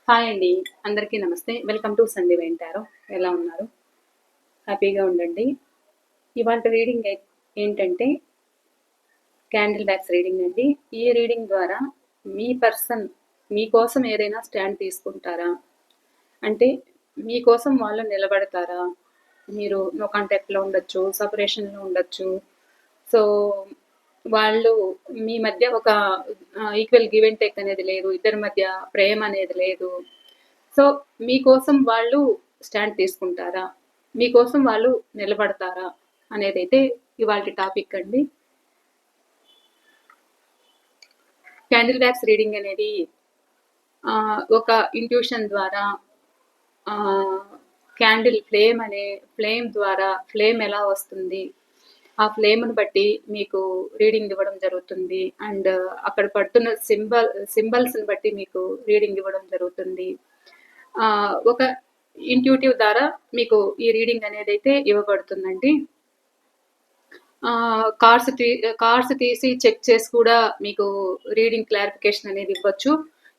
Hi అండి. అందరికీ నమస్తే. Welcome to Sandeep tarot. ఎలా ఉన్నారు? హ్యాపీగా ఉండండి. ఇవాల్టి రీడింగ్ ఏంటంటే క్యాండిల్ బ్యాగ్స్ రీడింగ్ అండి. ఈ రీడింగ్ ద్వారా మీ పర్సన్ మీకోసం ఏదైనా స్టాండ్ తీసుకుంటారా? అంటే మీకోసం వాళ్ళు నిలబడతారా? మీరు నో కాంటాక్ట్‌లో ఉండొచ్చు, సెపరేషన్‌లో ఉండొచ్చు. సో, వాళ్ళు మీ మధ్య ఒక ఈక్వల్ గివ్ అండ్ టేక్ అనేది లేదు. ఇద్దరి మధ్య ప్రేమ అనేది లేదు. సో, మీకోసం వాళ్ళు స్టాండ్ తీసుకుంటారా? మీకోసం వాళ్ళు నిలబడతారా? అనేదైతే ఇవాల్టి టాపిక్ అండి. క్యాండిల్ బ్యాగ్స్ రీడింగ్ అనేది ఒక ఇంట్యూషన్ ద్వారా క్యాండిల్ ఫ్లేమ్ ద్వారా ఫ్లేమ్ ఎలా వస్తుంది, ఆ ఫ్లేమ్‌ని బట్టి మీకు రీడింగ్ ఇవ్వడం జరుగుతుంది. అండ్ అక్కడ పడుతున్న సింబల్స్‌ని బట్టి మీకు రీడింగ్ ఇవ్వడం జరుగుతుంది. ఒక ఇంట్యూటివ్ ద్వారా మీకు ఈ రీడింగ్ అనేది అయితే ఇవ్వబడుతుందండి. కార్డ్స్ తీసి చెక్ చేసి కూడా మీకు రీడింగ్ క్లారిఫికేషన్ అనేది ఇవ్వచ్చు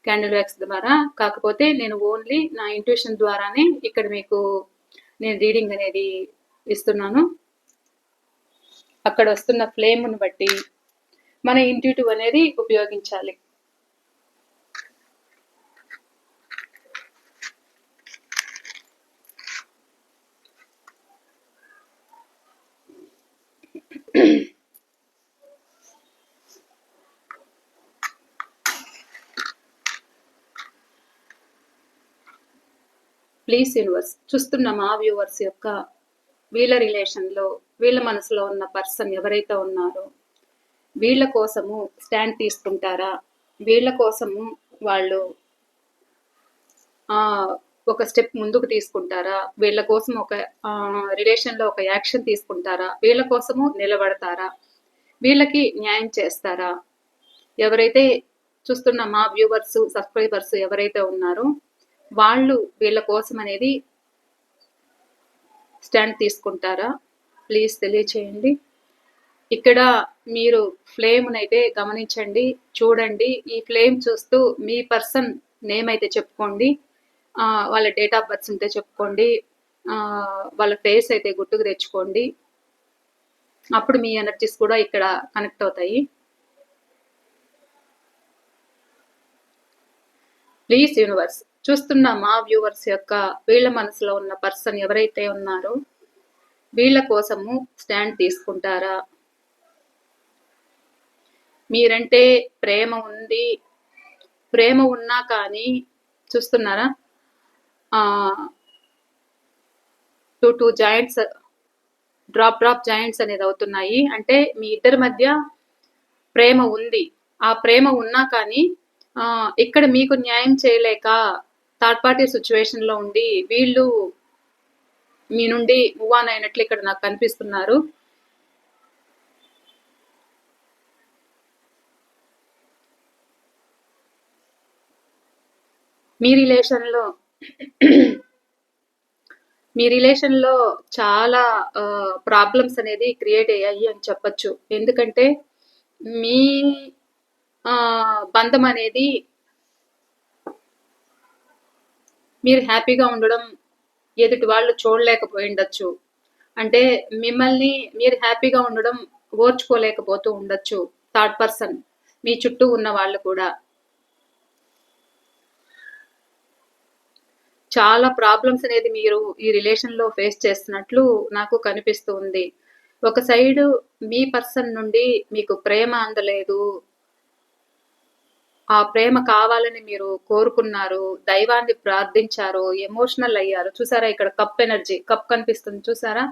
క్యాండిల్ బ్యాగ్స్ ద్వారా. కాకపోతే నేను ఓన్లీ నా ఇంట్యూషన్ ద్వారానే ఇక్కడ మీకు నేను రీడింగ్ అనేది ఇస్తున్నాను. అక్కడ వస్తున్న ఫ్లేమ్‌ని బట్టి మన ఇంట్యూటివ్ అనేది ఉపయోగించాలి. ప్లీజ్ యూనివర్స్, చూస్తున్న మా వ్యూవర్స్ యొక్క వీళ్ళ రిలేషన్‌లో వీళ్ళ మనసులో ఉన్న పర్సన్ ఎవరైతే ఉన్నారో వీళ్ళ కోసము స్టాండ్ తీసుకుంటారా? వీళ్ళ కోసము వాళ్ళు ఒక స్టెప్ ముందుకు తీసుకుంటారా? వీళ్ళ కోసం ఒక రిలేషన్‌లో ఒక యాక్షన్ తీసుకుంటారా? వీళ్ళ కోసము నిలబడతారా? వీళ్ళకి న్యాయం చేస్తారా? ఎవరైతే చూస్తున్న మా వ్యూవర్స్, సబ్స్క్రైబర్స్ ఎవరైతే ఉన్నారో వాళ్ళు వీళ్ళ కోసం అనేది స్టాండ్ తీసుకుంటారా? ప్లీజ్ తెలియచేయండి. ఇక్కడ మీరు ఫ్లేమ్‌నైతే గమనించండి, చూడండి. ఈ ఫ్లేమ్ చూస్తూ మీ పర్సన్ నేమ్ అయితే చెప్పుకోండి. వాళ్ళ డేట్ ఆఫ్ బర్త్ ఉంటే చెప్పుకోండి. వాళ్ళ ఫేస్ అయితే గుర్తుకు తెచ్చుకోండి. అప్పుడు మీ ఎనర్జీస్ కూడా ఇక్కడ కనెక్ట్ అవుతాయి. ప్లీజ్ యూనివర్స్, చూస్తున్న మా వ్యూవర్స్ యొక్క వీళ్ళ మనసులో ఉన్న పర్సన్ ఎవరైతే ఉన్నారో వీళ్ళ కోసము స్టాండ్ తీసుకుంటారా? మీరంటే ప్రేమ ఉంది, ప్రేమ ఉన్నా కానీ చూస్తున్నారా, టూ జాయింట్స్ డ్రాప్ జాయింట్స్ అనేది అవుతున్నాయి. అంటే మీ ఇద్దరి మధ్య ప్రేమ ఉంది. ఆ ప్రేమ ఉన్నా కానీ ఇక్కడ మీకు న్యాయం చేయలేక థర్డ్ పార్టీ సిచ్యువేషన్‌లో ఉండి వీళ్ళు మీ నుండి మూవ్ ఆన్ అయినట్లు ఇక్కడ నాకు కనిపిస్తున్నారు. మీ రిలేషన్‌లో చాలా ప్రాబ్లమ్స్ అనేది క్రియేట్ అయ్యాయి అని చెప్పొచ్చు. ఎందుకంటే మీ బంధం అనేది మీరు హ్యాపీగా ఉండడం ఎదుటి వాళ్ళు చూడలేకపోయిండొచ్చు. అంటే మిమ్మల్ని మీరు హ్యాపీగా ఉండడం ఓర్చుకోలేకపోతూ ఉండొచ్చు థర్డ్ పర్సన్, మీ చుట్టూ ఉన్న వాళ్ళు కూడా. చాలా ప్రాబ్లమ్స్ అనేది మీరు ఈ రిలేషన్‌లో ఫేస్ చేస్తున్నట్లు నాకు కనిపిస్తూ ఉంది. ఒక సైడు మీ పర్సన్ నుండి మీకు ప్రేమ అందలేదు. ఆ ప్రేమ కావాలని మీరు కోరుకున్నారు. దైవాన్ని ప్రార్థించారు. ఎమోషనల్ అయ్యారు. చూసారా, ఇక్కడ కప్ ఎనర్జీ, కప్ కనిపిస్తుంది చూసారా?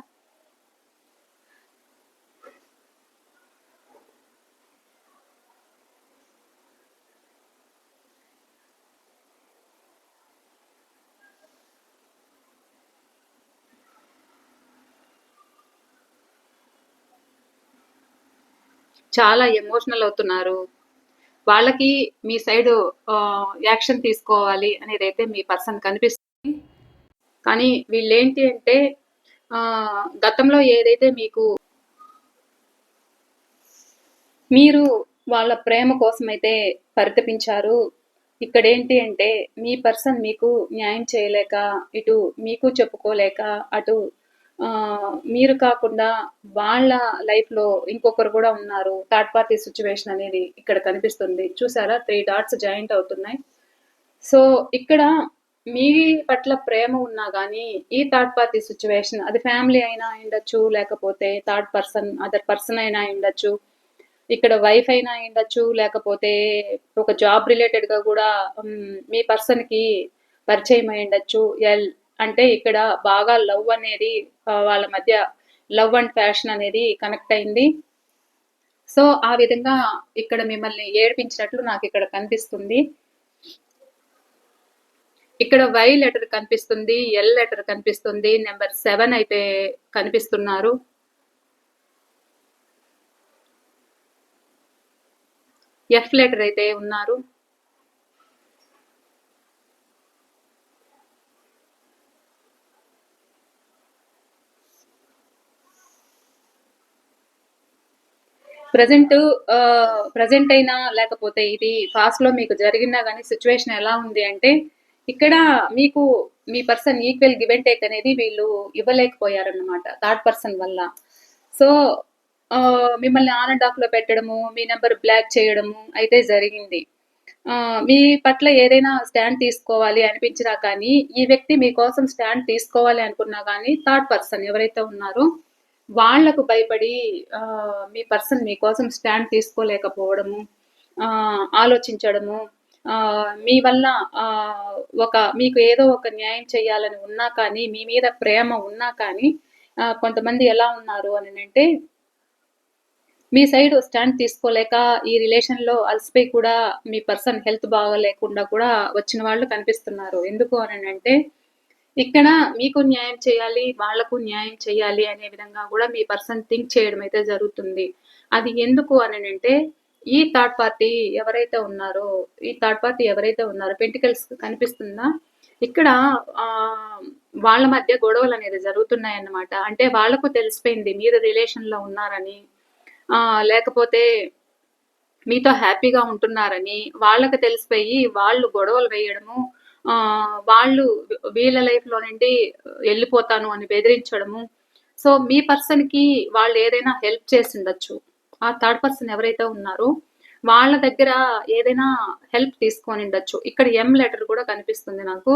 చాలా ఎమోషనల్ అవుతున్నారు. వాళ్ళకి మీ సైడ్ యాక్షన్ తీసుకోవాలి అనేదైతే మీ పర్సన్ కనిపిస్తుంది. కానీ వీళ్ళేంటి అంటే గతంలో ఏదైతే మీరు వాళ్ళ ప్రేమ కోసమైతే పరితపించారు, ఇక్కడ ఏంటి అంటే మీ పర్సన్ మీకు న్యాయం చేయలేక, ఇటు మీకు చెప్పుకోలేక, అటు మీరు కాకుండా వాళ్ళ లైఫ్‌లో ఇంకొకరు కూడా ఉన్నారు. థర్డ్ పార్టీ సిట్యుయేషన్ అనేది ఇక్కడ కనిపిస్తుంది. చూసారా 3 డాట్స్ జాయింట్ అవుతున్నాయి. సో, ఇక్కడ మీ పట్ల ప్రేమ ఉన్నా గానీ, ఈ థర్డ్ పార్టీ సిట్యుయేషన్ అది ఫ్యామిలీ అయినా అయ్యుండొచ్చు, లేకపోతే థర్డ్ పర్సన్, అదర్ పర్సన్ అయినా అయ్యుండొచ్చు. ఇక్కడ వైఫ్ అయినా అయ్యుండొచ్చు, లేకపోతే ఒక జాబ్ రిలేటెడ్‌గా గూడా మీ పర్సన్‌కి పరిచయం అయ్యుండొచ్చు. అంటే ఇక్కడ బాగా లవ్ అనేది వాళ్ళ మధ్య లవ్ అండ్ ప్యాషన్ అనేది కనెక్ట్ అయింది. సో, ఆ విధంగా ఇక్కడ మిమ్మల్ని ఏడిపించినట్లు నాకిక్కడ కనిపిస్తుంది. ఇక్కడ వై లెటర్ కనిపిస్తుంది, ఎల్ లెటర్ కనిపిస్తుంది, నెంబర్ 7 అయితే కనిపిస్తున్నారు. ఎఫ్ లెటర్ అయితే ఉన్నారు. ప్రజెంట్ అయినా లేకపోతే ఇది ఫాస్ట్ లో మీకు జరిగినా కానీ సిచ్యువేషన్ ఎలా ఉంది అంటే ఇక్కడ మీకు మీ person equal give and take అనేది వీళ్ళు ఇవ్వలేకపోయారన్నమాట థర్డ్ పర్సన్ వల్ల. సో మిమ్మల్ని ఆన్ అండ్ ఆఫ్ లో పెట్టడము, మీ నెంబర్ బ్లాక్ చేయడము అయితే జరిగింది. మీ పట్ల ఏదైనా స్టాండ్ తీసుకోవాలి అనిపించినా కానీ ఈ వ్యక్తి మీకోసం స్టాండ్ తీసుకోవాలి అనుకున్నా కానీ థర్డ్ పర్సన్ ఎవరైతే ఉన్నారో వాళ్లకు భయపడి మీ పర్సన్ మీకోసం స్టాండ్ తీసుకోలేకపోవడము, ఆలోచించడము, మీ వల్ల మీకు ఏదో ఒక న్యాయం చేయాలని ఉన్నా కానీ, మీ మీద ప్రేమ ఉన్నా కానీ కొంతమంది ఎలా ఉన్నారు అని అంటే మీ సైడ్ స్టాండ్ తీసుకోలేక ఈ రిలేషన్‌లో అలసిపోయి కూడా మీ పర్సన్ హెల్త్ బాగాలేకుండా కూడా వచ్చిన వాళ్ళు కనిపిస్తున్నారు. ఎందుకు అనంటే ఇక్కడ మీకు న్యాయం చేయాలి, వాళ్లకు న్యాయం చేయాలి అనే విధంగా కూడా మీ పర్సన్ థింక్ చేయడం అయితే జరుగుతుంది. అది ఎందుకు అనంటే ఈ థర్డ్ పార్టీ ఎవరైతే ఉన్నారో పెంటికల్స్ కనిపిస్తుందా? ఇక్కడ వాళ్ళ మధ్య గొడవలనేది జరుగుతున్నాయన్నమాట. అంటే వాళ్ళకు తెలిసిపోయింది మీరు రిలేషన్‌లో ఉన్నారని, లేకపోతే మీతో హ్యాపీగా ఉంటున్నారని వాళ్ళకి తెలిసిపోయి వాళ్ళు గొడవలు వేయడము, వాళ్ళు వీళ్ళ లైఫ్‌లో నుండి వెళ్ళిపోతాను అని బెదిరించడము. సో, మీ పర్సన్‌కి వాళ్ళు ఏదైనా హెల్ప్ చేసుండొచ్చు. ఆ థర్డ్ పర్సన్ ఎవరైతే ఉన్నారో వాళ్ళ దగ్గర ఏదైనా హెల్ప్ తీసుకొనుండొచ్చు. ఇక్కడ ఎం లెటర్ కూడా కనిపిస్తుంది నాకు.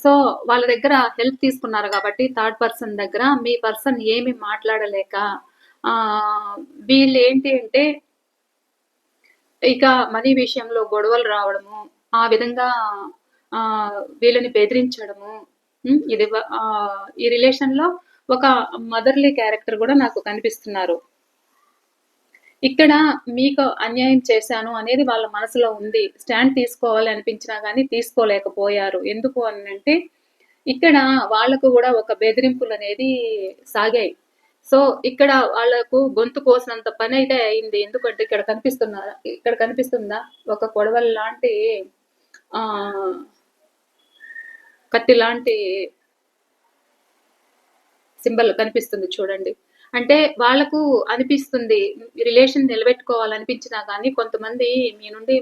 సో, వాళ్ళ దగ్గర హెల్ప్ తీసుకున్నారు కాబట్టి థర్డ్ పర్సన్ దగ్గర మీ పర్సన్ ఏమి మాట్లాడలేక వీళ్ళేంటి అంటే ఇక మనీ విషయంలో గొడవలు రావడము, ఆ విధంగా వీళ్ళని బెదిరించడము. ఇది ఈ రిలేషన్‌లో ఒక మదర్‌లీ క్యారెక్టర్ కూడా నాకు కనిపిస్తున్నారు. ఇక్కడ మీకు అన్యాయం చేశాను అనేది వాళ్ళ మనసులో ఉంది. స్టాండ్ తీసుకోవాలి అనిపించినా గానీ తీసుకోలేకపోయారు. ఎందుకు అనంటే ఇక్కడ వాళ్ళకు గూడా ఒక బెదిరింపులనేది సాగాయి. సో, ఇక్కడ వాళ్ళకు గొంతు కోసినంత పనైతే అయింది. ఎందుకంటే ఇక్కడ కనిపిస్తుందా? ఒక కొడవలి లాంటి కత్తి లాంటి సింబల్ కనిపిస్తుంది చూడండి. అంటే వాళ్ళకు అనిపిస్తుంది రిలేషన్ నిలబెట్టుకోవాలనిపించినా కానీ కొంతమంది మీ నుండి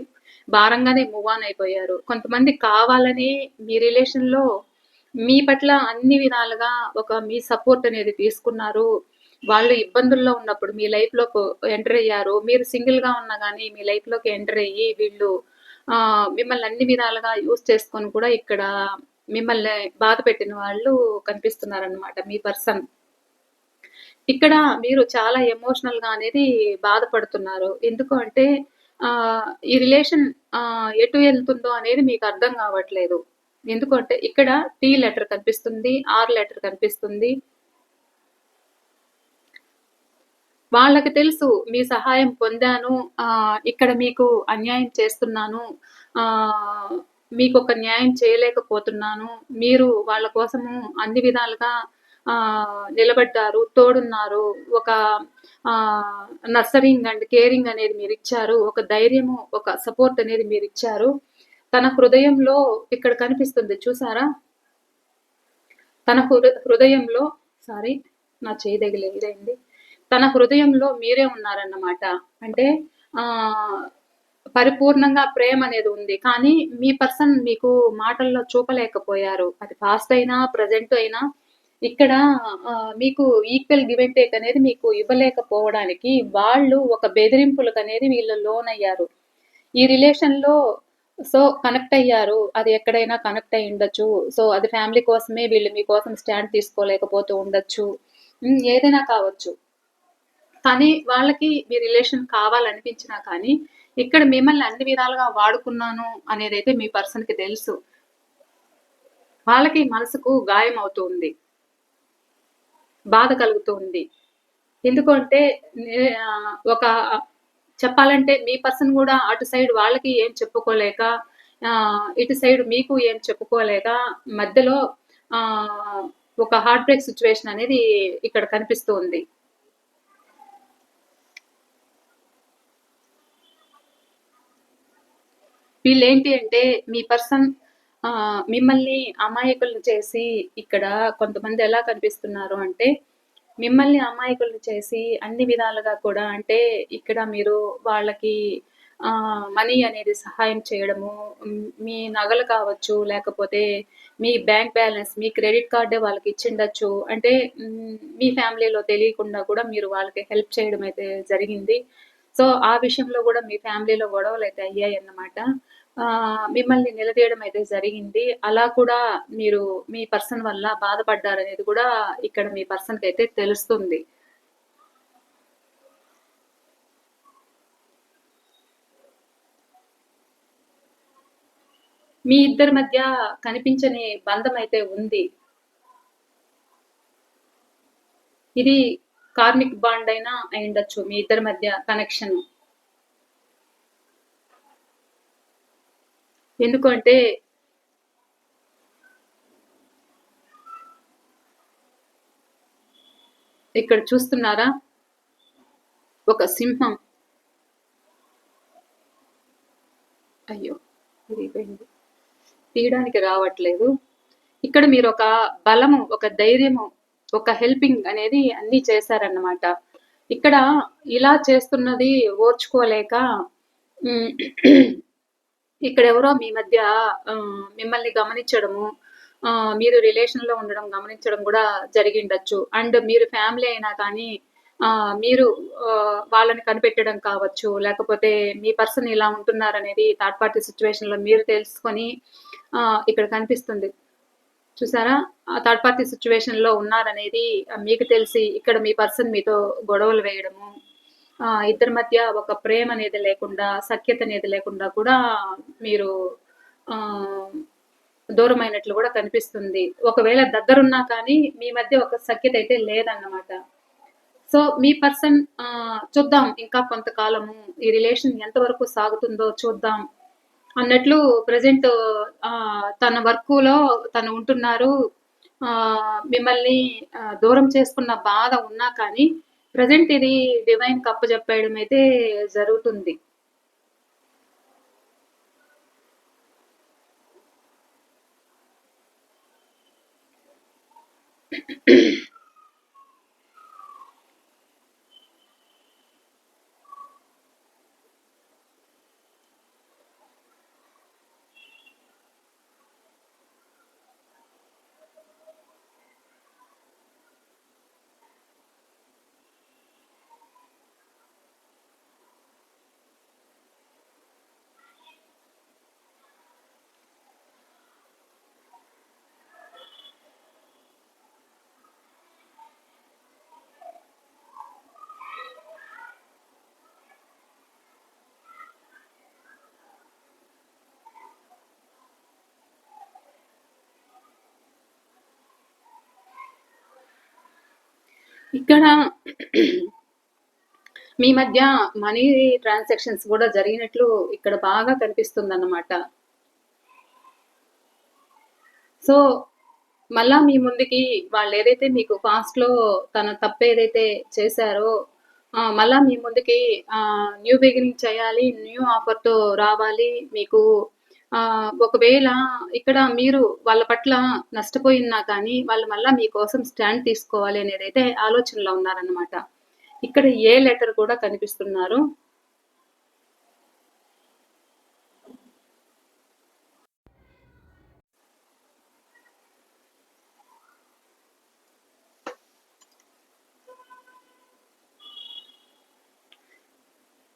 భారంగానే మూవ్ ఆన్ అయిపోయారు. కొంతమంది కావాలని మీ రిలేషన్‌లో మీ పట్ల అన్ని విధాలుగా మీ సపోర్ట్ అనేది తీసుకున్నారు. వాళ్ళు ఇబ్బందుల్లో ఉన్నప్పుడు మీ లైఫ్‌లోకి ఎంటర్ అయ్యారు. మీరు సింగిల్‌గా ఉన్నా గానీ మీ లైఫ్‌లోకి ఎంటర్ అయ్యి వీళ్ళు మిమ్మల్ని అన్ని విధాలుగా యూజ్ చేసుకొని కూడా ఇక్కడ మిమ్మల్ని బాధ పెట్టిన వాళ్ళు కనిపిస్తున్నారన్నమాట మీ పర్సన్. ఇక్కడ మీరు చాలా ఎమోషనల్‌గా అనేది బాధపడుతున్నారు. ఎందుకు అంటే ఈ రిలేషన్ ఎటు ఎళ్తుందో అనేది మీకు అర్థం కావట్లేదు. ఎందుకంటే ఇక్కడ టీ లెటర్ కనిపిస్తుంది, ఆర్ లెటర్ కనిపిస్తుంది. వాళ్ళకి తెలుసు మీ సహాయం పొందాను, ఇక్కడ మీకు అన్యాయం చేస్తున్నాను, మీకొక న్యాయం చేయలేకపోతున్నాను. మీరు వాళ్ళ కోసము అన్ని విధాలుగా నిలబడ్డారు, తోడున్నారు. ఒక నర్సరింగ్ అండ్ కేరింగ్ అనేది మీరిచ్చారు. ఒక ధైర్యము, ఒక సపోర్ట్ అనేది మీరిచ్చారు. తన హృదయంలో ఇక్కడ కనిపిస్తుంది చూసారా? తన హృదయంలో సారీ నా చేయి ఇదైంది. తన హృదయంలో మీరే ఉన్నారన్నమాట. అంటే పరిపూర్ణంగా ప్రేమ అనేది ఉంది. కానీ మీ పర్సన్ మీకు మాటల్లో చూపలేకపోయారు. అది పాస్ట్ అయినా, ప్రెజెంట్ అయినా ఇక్కడ మీకు ఈక్వల్ గివ్ అండ్ టేక్ అనేది మీకు ఇవ్వలేకపోవడానికి వాళ్ళు ఒక బెదిరింపులకనేది వీళ్ళు లోనయ్యారు. ఈ రిలేషన్‌లో సో, కనెక్ట్ అయ్యారు. అది ఎక్కడైనా కనెక్ట్ అయ్యుండొచ్చు. సో, అది ఫ్యామిలీ కోసమే వీళ్ళు మీకోసం స్టాండ్ తీసుకోలేకపోతూ ఉండొచ్చు. ఏదైనా కావచ్చు. కానీ వాళ్ళకి మీ రిలేషన్ కావాలనిపించినా కానీ, ఇక్కడ మిమ్మల్ని అన్ని విధాలుగా వాడుకున్నాను అనేదైతే మీ పర్సన్‌కి తెలుసు. వాళ్ళకి మనసుకు గాయం అవుతూ ఉంది. బాధ కలుగుతూ ఉంది. ఎందుకు అంటే ఒక చెప్పాలంటే మీ పర్సన్ గూడా అటు సైడ్ వాళ్ళకి ఏం చెప్పుకోలేక, ఇటు సైడ్ మీకు ఏం చెప్పుకోలేక మధ్యలో ఒక హార్ట్ బ్రేక్ సిట్యుయేషన్ అనేది ఇక్కడ కనిపిస్తూ ఉంది. వీళ్ళేంటి అంటే మీ పర్సన్ మిమ్మల్ని అమాయకులను చేసి ఇక్కడ కొంతమంది ఎలా కనిపిస్తున్నారు అంటే మిమ్మల్ని అమాయకులను చేసి అన్ని విధాలుగా కూడా అంటే ఇక్కడ మీరు వాళ్ళకి మనీ అనేది సహాయం చేయడము, మీ నగలు కావచ్చు, లేకపోతే మీ బ్యాంక్ బ్యాలెన్స్, మీ క్రెడిట్ కార్డే వాళ్ళకి ఇచ్చిండొచ్చు. అంటే మీ ఫ్యామిలీలో తెలియకుండా కూడా మీరు వాళ్ళకి హెల్ప్ చేయడం అయితే జరిగింది. సో, ఆ విషయంలో గూడా మీ ఫ్యామిలీలో గొడవలైతే అయ్యాయన్నమాట. మిమ్మల్ని నిలదీయడం అయితే జరిగింది. అలా కూడా మీరు మీ పర్సన్ వల్ల బాధపడ్డారనేది కూడా ఇక్కడ మీ పర్సన్‌కైతే తెలుస్తుంది. మీ ఇద్దరి మధ్య కనిపించని బంధం అయితే ఉంది. ఇది కార్మిక్ బాండ్ అయినా అయ్యుండొచ్చు మీ ఇద్దరి మధ్య కనెక్షన్. ఎందుకంటే ఇక్కడ చూస్తున్నారా? ఒక సింహం. అయ్యో! ఇరిగిపోయింది. తీయడానికి రావట్లేదు. ఇక్కడ మీరు ఒక బలము, ఒక ధైర్యము, ఒక హెల్పింగ్ అనేది అన్నీ చేశారన్నమాట. ఇక్కడ ఇలా చేస్తున్నది ఓర్చుకోలేక ఇక్కడెవరో మీ మధ్య మిమ్మల్ని గమనించడము, మీరు రిలేషన్‌లో ఉండడం గమనించడం గూడా జరిగిండొచ్చు. అండ్ మీరు ఫ్యామిలీ అయినా కానీ మీరు వాళ్ళని కనిపెట్టడం కావచ్చు, లేకపోతే మీ పర్సన్ ఇలా ఉంటున్నారనేది థర్డ్ పార్టీ సిట్యుయేషన్‌లో మీరు తెలుసుకొని ఇక్కడ కనిపిస్తుంది. చూసారా? ఆ థర్డ్ పార్టీ సిట్యుయేషన్‌లో ఉన్నారనేది మీకు తెలిసి ఇక్కడ మీ పర్సన్ మీతో గొడవలు వేయడము, ఇద్దరి మధ్య ఒక ప్రేమ అనేది లేకుండా, సఖ్యత అనేది లేకుండా కూడా మీరు ఆహ్, దూరమైనట్లు గూడా కనిపిస్తుంది. ఒకవేళ దగ్గరున్నా కానీ మీ మధ్య ఒక సఖ్యత అయితే లేదన్నమాట. సో, మీ పర్సన్ చూద్దాం ఇంకా కొంతకాలము ఈ రిలేషన్ ఎంతవరకు సాగుతుందో చూద్దాం అన్నట్లు ప్రెజెంట్ తన వర్కులో తను ఉంటున్నారు. మిమ్మల్ని దూరం చేసుకున్న బాధ ఉన్నా కానీ ప్రెజెంట్ ఇది డివైన్‌కి అప్పజెప్పేయడం అయితే జరుగుతుంది. ఇక్కడ మీ మధ్య మనీ ట్రాన్సాక్షన్స్ గూడా జరిగినట్లు ఇక్కడ బాగా కనిపిస్తుందన్నమాట. సో, మళ్ళా మీ ముందుకి వాళ్ళేదైతే మీకు పాస్ట్‌లో తన తప్పేదైతే చేశారో మళ్ళా మీ ముందుకి న్యూ బిగినింగ్ చేయాలి, న్యూ ఆఫర్‌తో రావాలి. మీకు ఒకవేళ ఇక్కడ మీరు వాళ్ళ పట్ల నష్టపోయున్నా కానీ, వాళ్ళు మళ్ళా మీకోసం స్టాండ్ తీసుకోవాలి అనేదైతే ఆలోచనలో ఉన్నారన్నమాట. ఇక్కడ ఏ లెటర్ కూడా కనిపిస్తున్నారు.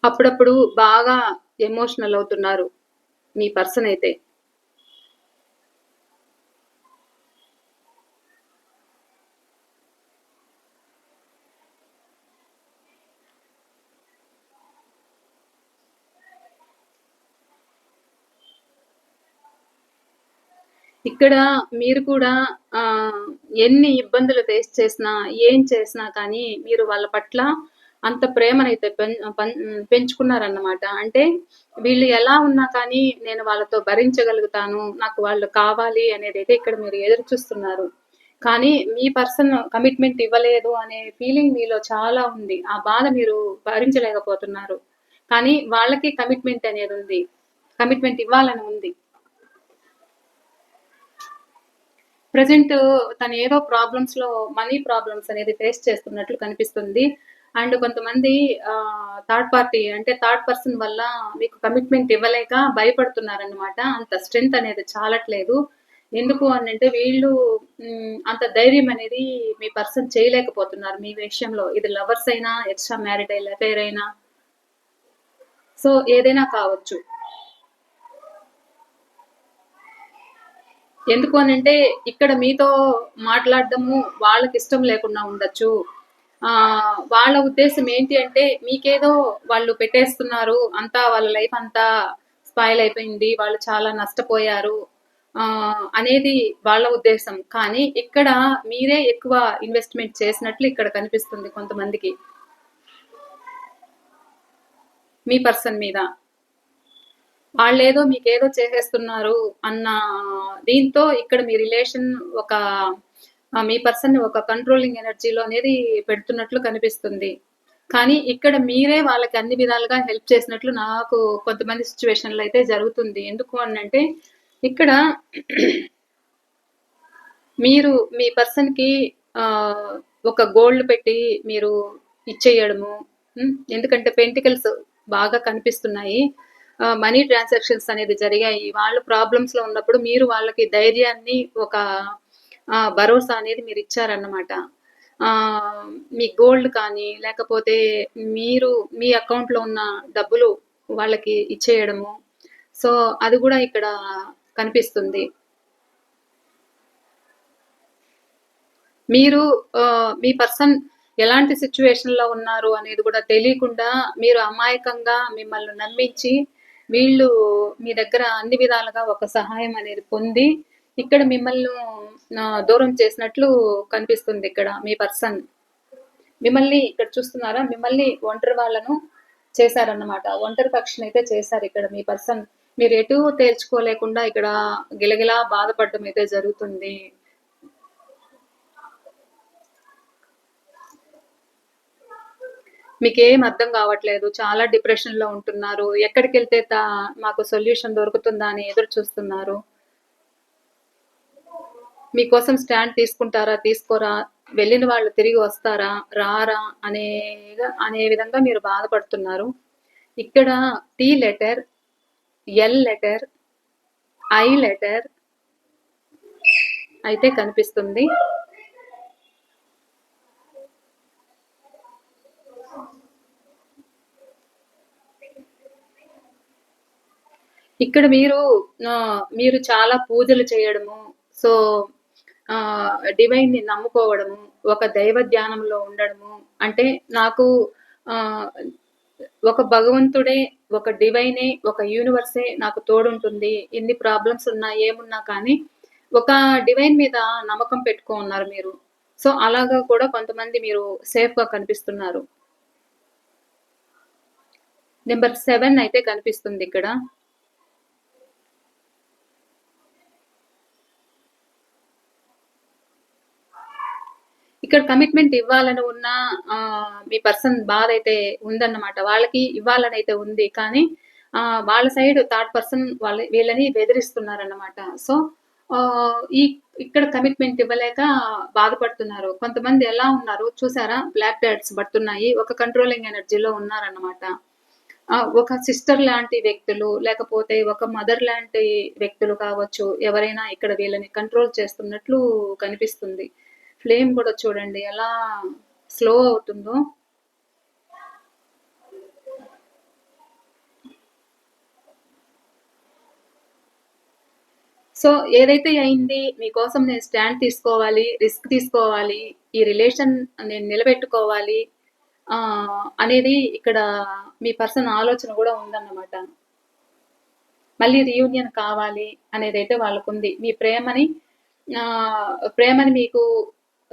అప్పుడప్పుడు బాగా ఎమోషనల్ అవుతున్నారు మీ పర్సన్ అయితే. ఇక్కడ మీరు కూడా ఎన్ని ఇబ్బందులు ఫేస్ చేసినా, ఏం చేసినా కానీ మీరు వాళ్ళ పట్ల అంత ప్రేమనైతే పెంచుకున్నారన్నమాట. అంటే వీళ్ళు ఎలా ఉన్నా కానీ నేను వాళ్ళతో భరించగలుగుతాను. నాకు వాళ్ళు కావాలి అనేదైతే ఇక్కడ మీరు ఎదురు చూస్తున్నారు. కానీ మీ పర్సన్ కమిట్మెంట్ ఇవ్వలేదు అనే ఫీలింగ్ మీలో చాలా ఉంది. ఆ బాధ మీరు భరించలేకపోతున్నారు. కానీ వాళ్ళకి కమిట్మెంట్ అనేది ఉంది. కమిట్మెంట్ ఇవ్వాలని ఉంది. ప్రెజెంట్ తను ఏదో ప్రాబ్లమ్స్‌లో మనీ ప్రాబ్లమ్స్ అనేది ఫేస్ చేస్తున్నట్లు కనిపిస్తుంది. అండ్ కొంతమంది థర్డ్ పార్టీ అంటే థర్డ్ పర్సన్ వల్ల మీకు కమిట్మెంట్ ఇవ్వలేక భయపడుతున్నారనమాట. అంత స్ట్రెంత్ అనేది చాలట్లేదు. ఎందుకు అనంటే వీళ్ళు అంత ధైర్యం అనేది మీ పర్సన్ చేయలేకపోతున్నారు మీ విషయంలో. ఇది లవర్స్ అయినా, ఎక్స్‌ట్రా మ్యారిటల్ అఫైర్ అయినా సో ఏదైనా కావచ్చు. ఎందుకు అనంటే ఇక్కడ మీతో మాట్లాడడము వాళ్ళకిష్టం లేకుండా ఉండొచ్చు. వాళ్ళ ఉద్దేశ్యం ఏంటి అంటే మీకేదో వాళ్ళు పెట్టేస్తున్నారు. అంతా వాళ్ళ లైఫ్ అంతా స్పాయిల్ అయిపోయింది. వాళ్ళు చాలా నష్టపోయారు. అనేది వాళ్ళ ఉద్దేశం. కానీ ఇక్కడ మీరే ఎక్కువ ఇన్వెస్ట్‌మెంట్ చేసినట్లు ఇక్కడ కనిపిస్తుంది కొంతమందికి. మీ పర్సన్ మీద. వాళ్ళేదో మీకేదో చేసేస్తున్నారు అన్న దీంతో ఇక్కడ మీ రిలేషన్ ఒక మీ పర్సన్‌ని ఒక కంట్రోలింగ్ ఎనర్జీలో అనేది పెడుతున్నట్లు కనిపిస్తుంది. కానీ ఇక్కడ మీరే వాళ్ళకి అన్ని విధాలుగా హెల్ప్ చేసినట్లు నాకు కొంతమంది సిట్యుయేషన్‌లో అయితే జరుగుతుంది. ఎందుకు అనంటే ఇక్కడ మీరు మీ పర్సన్‌కి ఒక గోల్డ్ పెట్టి మీరు ఇచ్చేయడము. ఎందుకంటే పెంటికల్స్ బాగా కనిపిస్తున్నాయి. మనీ ట్రాన్సాక్షన్స్ అనేది జరిగాయి. వాళ్ళు ప్రాబ్లమ్స్‌లో ఉన్నప్పుడు మీరు వాళ్ళకి ధైర్యాన్ని ఒక భరోసా అనేది మీరిచ్చారన్నమాట. మీ గోల్డ్ కానీ, లేకపోతే మీరు మీ అకౌంట్‌లో ఉన్న డబ్బులు వాళ్ళకి ఇచ్చేయడము. సో, అది గూడా ఇక్కడ కనిపిస్తుంది. మీరు మీ పర్సన్ ఎలాంటి సిట్యుయేషన్‌లో ఉన్నారు అనేది గూడా తెలీకుండా మీరు అమాయకంగా మిమ్మల్ని నమ్మించి, వీళ్ళు మీ దగ్గర అన్ని విధాలుగా ఒక సహాయం అనేది పొంది, ఇక్కడ మిమ్మల్ని దూరం చేసినట్లు కనిపిస్తుందిక్కడ మీ పర్సన్. మిమ్మల్ని ఇక్కడ చూస్తున్నారా? మిమ్మల్ని ఒంటరి వాళ్ళను చేశారన్నమాట. ఒంటరి పక్షినైతే చేశారిక్కడ మీ పర్సన్. మీరు ఎటూ తేల్చుకోలేకుండా ఇక్కడ గిలగిలా బాధపడడం అయితే జరుగుతుంది. మీకేం అర్థం కావట్లేదు. చాలా డిప్రెషన్‌లో ఉంటున్నారు. ఎక్కడికెళ్తే మాకు సొల్యూషన్ దొరుకుతుందా అని ఎదురు చూస్తున్నారు. మీకోసం స్టాండ్ తీసుకుంటారా? తీసుకోరా? వెళ్ళిన వాళ్ళు తిరిగి వస్తారా? రారా? అనే విధంగా మీరు బాధపడుతున్నారు. ఇక్కడ T letter, L letter, I letter అయితే కనిపిస్తుంది. ఇక్కడ మీరు చాలా పూజలు చేయడము. సో, డివైన్‌ని నమ్ముకోవడము, ఒక దైవ ధ్యానంలో ఉండడము. అంటే నాకు ఆహ్, ఒక భగవంతుడే, ఒక డివైనే, ఒక యూనివర్సే నాకు తోడుంటుంది. ఎన్ని ప్రాబ్లమ్స్ ఉన్నా, ఏమున్నా కానీ, ఒక డివైన్ మీద నమ్మకం పెట్టుకోనున్నారు మీరు. సో, అలాగా కూడా కొంతమంది మీరు సేఫ్‌గా కనిపిస్తున్నారు. నంబర్ 7 అయితే కనిపిస్తుందిక్కడ. ఇక్కడ కమిట్మెంట్ ఇవ్వాలని ఉన్న మీ పర్సన్ బాధైతే ఉందన్నమాట. వాళ్ళకి ఇవ్వాలనైతే ఉంది. కానీ వాళ్ళ సైడ్ థర్డ్ పర్సన్ వీళ్ళని బెదిరిస్తున్నారన్నమాట. సో, ఇక్కడ కమిట్మెంట్ ఇవ్వలేక బాధపడుతున్నారు. కొంతమంది ఎలా ఉన్నారు చూసారా? బ్లాక్ డాట్స్ పడుతున్నాయి. ఒక కంట్రోలింగ్ ఎనర్జీలో ఉన్నారన్నమాట. ఒక సిస్టర్ లాంటి వ్యక్తులు, లేకపోతే ఒక మదర్ లాంటి వ్యక్తులు కావచ్చు. ఎవరైనా ఇక్కడ వీళ్ళని కంట్రోల్ చేస్తున్నట్లు కనిపిస్తుంది. ఫ్లేమ్ కూడా చూడండి ఎలా స్లో అవుతుందో. సో ఏదైతే అయింది మీకోసం నేను స్టాండ్ తీసుకోవాలి, రిస్క్ తీసుకోవాలి, ఈ రిలేషన్ నేను నిలబెట్టుకోవాలి అనేది ఇక్కడ మీ పర్సన్ ఆలోచన కూడా ఉందన్నమాట. మళ్ళీ రీయూనియన్ కావాలి అనేదైతే వాళ్ళకుంది. మీ ప్రేమని మీకు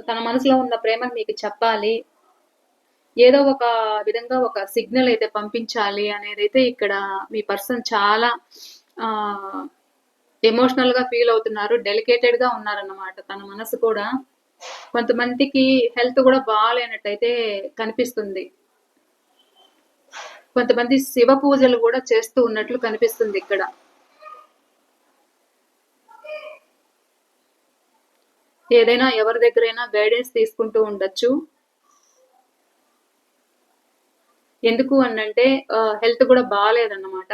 తన మనసులో ఉన్న ప్రేమని మీకు చెప్పాలి. ఏదో ఒక విధంగా ఒక సిగ్నల్ అయితే పంపించాలి అనేదైతే ఇక్కడ మీ పర్సన్ చాలా ఎమోషనల్ గా ఫీల్ అవుతున్నారు. డెలికేటెడ్ గా ఉన్నారన్నమాట తన మనసు కూడా. కొంతమందికి హెల్త్ కూడా బాగాలేనట్టయితే కనిపిస్తుంది. కొంతమంది శివ పూజలు కూడా చేస్తూ ఉన్నట్లు కనిపిస్తుంది ఇక్కడ. ఏదైనా ఎవరి దగ్గరైనా గైడెన్స్ తీసుకుంటూ ఉండొచ్చు. ఎందుకు అనంటే హెల్త్ కూడా బాగాలేదన్నమాట.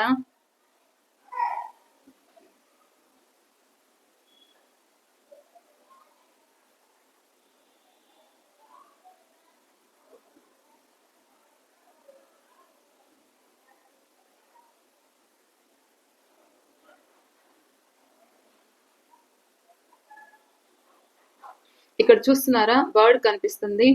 ఇక్కడ చూస్తున్నారా, బర్డ్ కనిపిస్తుంది.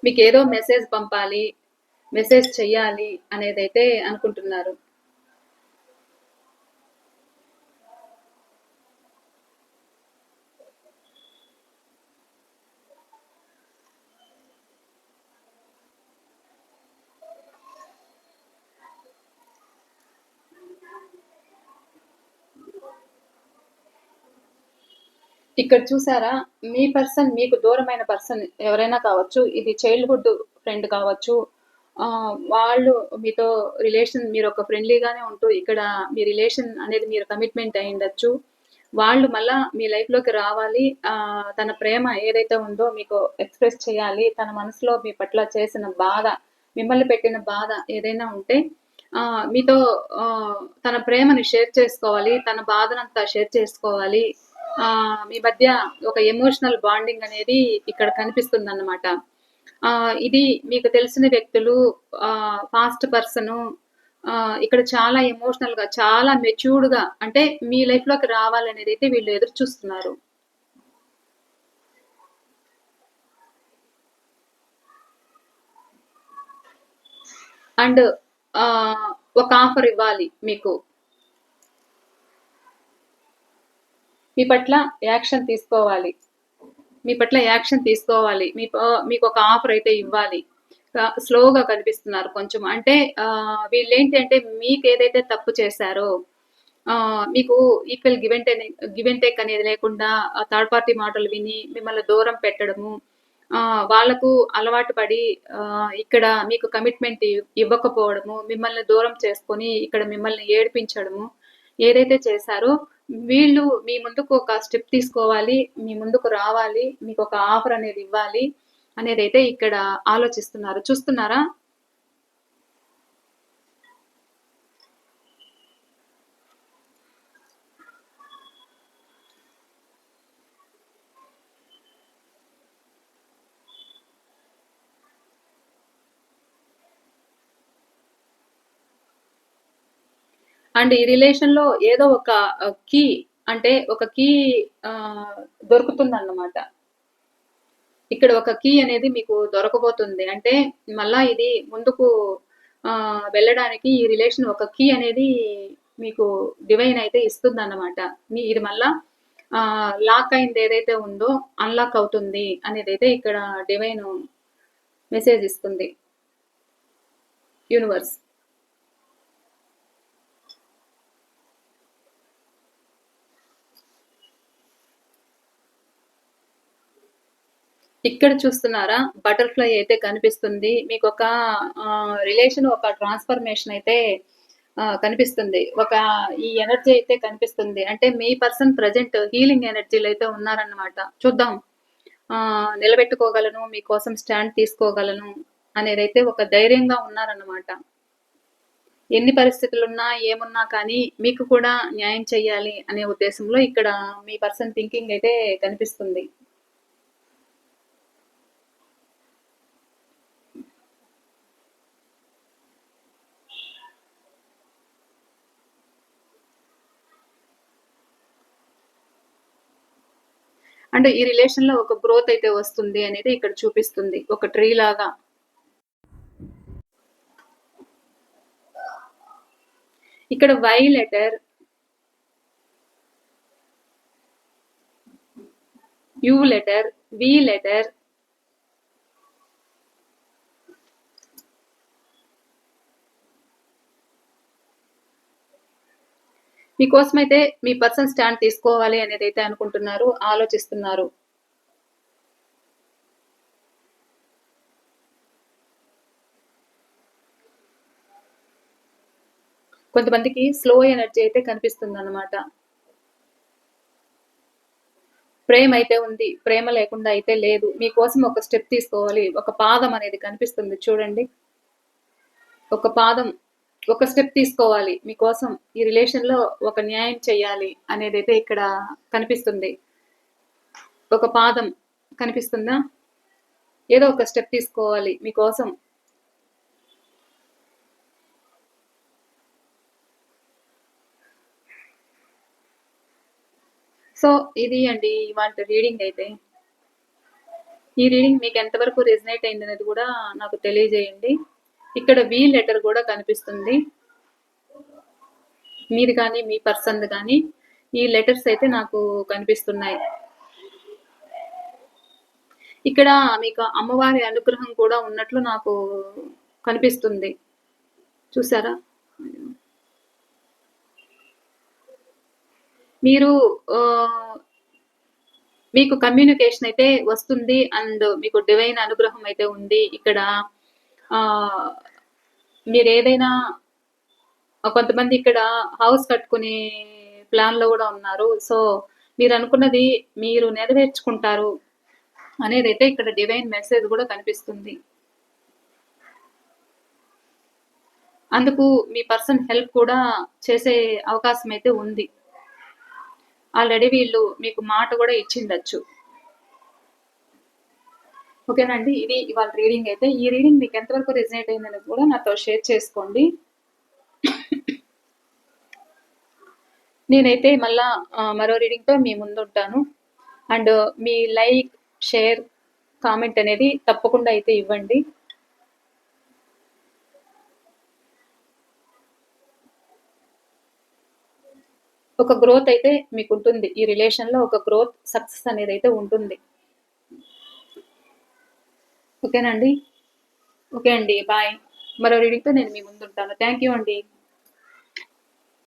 మీకు ఏదో మెసేజ్ పంపాలి, మెసేజ్ చెయ్యాలి అనేదైతే అనుకుంటున్నారు. ఇక్కడ చూసారా, మీ పర్సన్ మీకు దూరమైన పర్సన్ ఎవరైనా కావచ్చు, ఇది చైల్డ్హుడ్ ఫ్రెండ్ కావచ్చు, వాళ్ళు మీతో రిలేషన్, మీరు ఒక ఫ్రెండ్లీగానే ఉంటూ ఇక్కడ మీ రిలేషన్ అనేది మీరు కమిట్మెంట్ అయి ఉండొచ్చు. వాళ్ళు మళ్ళా మీ లైఫ్లోకి రావాలి, తన ప్రేమ ఏదైతే ఉందో మీకు ఎక్స్ప్రెస్ చేయాలి, తన మనసులో మీ పట్ల చేసిన బాధ, మిమ్మల్ని పెట్టిన బాధ ఏదైనా ఉంటే మీతో తన ప్రేమని షేర్ చేసుకోవాలి, తన బాధనంతా షేర్ చేసుకోవాలి. మీ మధ్య ఒక ఎమోషనల్ బాండింగ్ అనేది ఇక్కడ కనిపిస్తుందన్నమాట. ఇది మీకు తెలిసిన వ్యక్తులు, ఫాస్ట్ పర్సను ఇక్కడ చాలా ఎమోషనల్‌గా, చాలా మెచ్యూర్డ్‌గా అంటే మీ లైఫ్‌లోకి రావాలనేదైతే వీళ్ళు ఎదురు చూస్తున్నారు. అండ్ ఒక ఆఫర్ ఇవ్వాలి మీకు. మీ పట్ల యాక్షన్ తీసుకోవాలి. మీ పట్ల యాక్షన్ తీసుకోవాలి. మీకు ఒక ఆఫర్ అయితే ఇవ్వాలి. స్లోగా కనిపిస్తున్నారు కొంచెం. అంటే వీళ్ళేంటి అంటే మీకేదైతే తప్పు చేశారో మీకు ఈక్వల్ గివ్ అండ్ టేక్ అనేది లేకుండా థర్డ్ పార్టీ మాటలు విని మిమ్మల్ని దూరం పెట్టడము, వాళ్ళకు అలవాటు పడి ఇక్కడ మీకు కమిట్మెంట్ ఇవ్వకపోవడము, మిమ్మల్ని దూరం చేసుకొని ఇక్కడ మిమ్మల్ని ఏడిపించడము ఏదైతే చేశారో, వీళ్ళు మీ ముందుకు ఒక స్టెప్ తీసుకోవాలి, మీ ముందుకు రావాలి, మీకు ఒక ఆఫర్ అనేది ఇవ్వాలి అనేదైతే ఇక్కడ ఆలోచిస్తున్నారు. చూస్తున్నారా? అండ్ ఈ రిలేషన్ లో ఏదో ఒక కీ, అంటే ఒక కీ దొరుకుతుందన్నమాట. ఇక్కడ ఒక కీ అనేది మీకు దొరకబోతుంది. అంటే మళ్ళా ఇది ముందుకు వెళ్ళడానికి ఈ రిలేషన్ ఒక కీ అనేది మీకు డివైన్ అయితే ఇస్తుందన్నమాట. ఇది మళ్ళా లాక్ అయింది ఏదైతే ఉందో అన్లాక్ అవుతుంది అనేదైతే ఇక్కడ డివైన్ మెసేజ్ ఇస్తుంది, యూనివర్స్. ఇక్కడ చూస్తున్నారా, బటర్‌ఫ్లై అయితే కనిపిస్తుంది. మీకొక రిలేషన్, ఒక ట్రాన్స్‌ఫర్మేషన్ అయితే కనిపిస్తుంది. ఈ ఎనర్జీ అయితే కనిపిస్తుంది. అంటే మీ పర్సన్ ప్రెజెంట్ హీలింగ్ ఎనర్జీలో అయితే ఉన్నారన్నమాట. చూద్దాం, నిలబెట్టుకోగలను, మీకోసం స్టాండ్ తీసుకోగలను అనేదైతే ఒక ధైర్యంగా ఉన్నారన్నమాట. ఎన్ని పరిస్థితులున్నా, ఏమున్నా కానీ మీకు కూడా న్యాయం చేయాలి అనే ఉద్దేశంలో ఇక్కడ మీ పర్సన్ థింకింగ్ అయితే కనిపిస్తుంది. అంటే ఈ రిలేషన్‌లో ఒక గ్రోత్ అయితే వస్తుంది అనేది ఇక్కడ చూపిస్తుంది. ఒక ట్రీ లాగా. ఇక్కడ Y letter, U letter, V letter, మీకోసమైతే మీ పర్సనల్ స్టాండ్ తీసుకోవాలి అనేది అయితే అనుకుంటున్నారు, ఆలోచిస్తున్నారు. కొంతమందికి స్లో ఎనర్జీ అయితే కనిపిస్తుంది అన్నమాట. ప్రేమ అయితే ఉంది, ప్రేమ లేకుండా అయితే లేదు. మీకోసం ఒక స్టెప్ తీసుకోవాలి, ఒక పాదం అనేది కనిపిస్తుంది చూడండి. ఒక పాదం, ఒక స్టెప్ తీసుకోవాలి మీకోసం. ఈ రిలేషన్లో ఒక న్యాయం చేయాలి అనేది అయితే ఇక్కడ కనిపిస్తుంది. ఒక పాదం కనిపిస్తుందా? ఏదో ఒక స్టెప్ తీసుకోవాలి మీకోసం. సో ఇది అండి ఇవాళ రీడింగ్ అయితే. ఈ రీడింగ్ మీకు ఎంతవరకు రెజనేట్ అయింది అనేది కూడా నాకు తెలియజేయండి. ఇక్కడ వి లెటర్ కూడా కనిపిస్తుంది. మీది కానీ మీ పర్సన్ కానీ ఈ లెటర్స్ అయితే నాకు కనిపిస్తున్నాయి. ఇక్కడ మీకు అమ్మవారి అనుగ్రహం కూడా ఉన్నట్లు నాకు కనిపిస్తుంది. చూసారా? మీరు మీకు కమ్యూనికేషన్ అయితే వస్తుంది అండ్ మీకు డివైన్ అనుగ్రహం అయితే ఉంది. ఇక్కడ మీరు ఏదైనా కొంతమంది ఇక్కడ హౌస్ కట్టుకునే ప్లాన్లో కూడా ఉన్నారు. సో మీరు అనుకున్నది మీరు నెరవేర్చుకుంటారు అనేది అయితే ఇక్కడ డివైన్ మెసేజ్ కూడా కనిపిస్తుంది. అందుకు మీ పర్సన్ హెల్ప్ కూడా చేసే అవకాశం అయితే ఉంది. ఆల్రెడీ వీళ్ళు మీకు మాట కూడా ఇచ్చిండొచ్చు. ఓకేనండి, ఇది ఇవాళ రీడింగ్ అయితే. ఈ రీడింగ్ మీకు ఎంతవరకు రెజనేట్ అయిందనేది కూడా నాతో షేర్ చేసుకోండి. నేనైతే మళ్ళా మరో రీడింగ్తో మీ ముందు ఉంటాను. And me like, share, comment అనేది తప్పకుండా అయితే ఇవ్వండి. ఒక గ్రోత్ అయితే మీకు ఉంటుంది. ఈ రిలేషన్లో ఒక గ్రోత్, సక్సెస్ అనేది అయితే ఉంటుంది. ఓకేనండి? ఓకే అండి, బాయ్. మరో రీడింగ్తో నేను మీ ముందు ఉంటాను. థ్యాంక్ యూ అండి.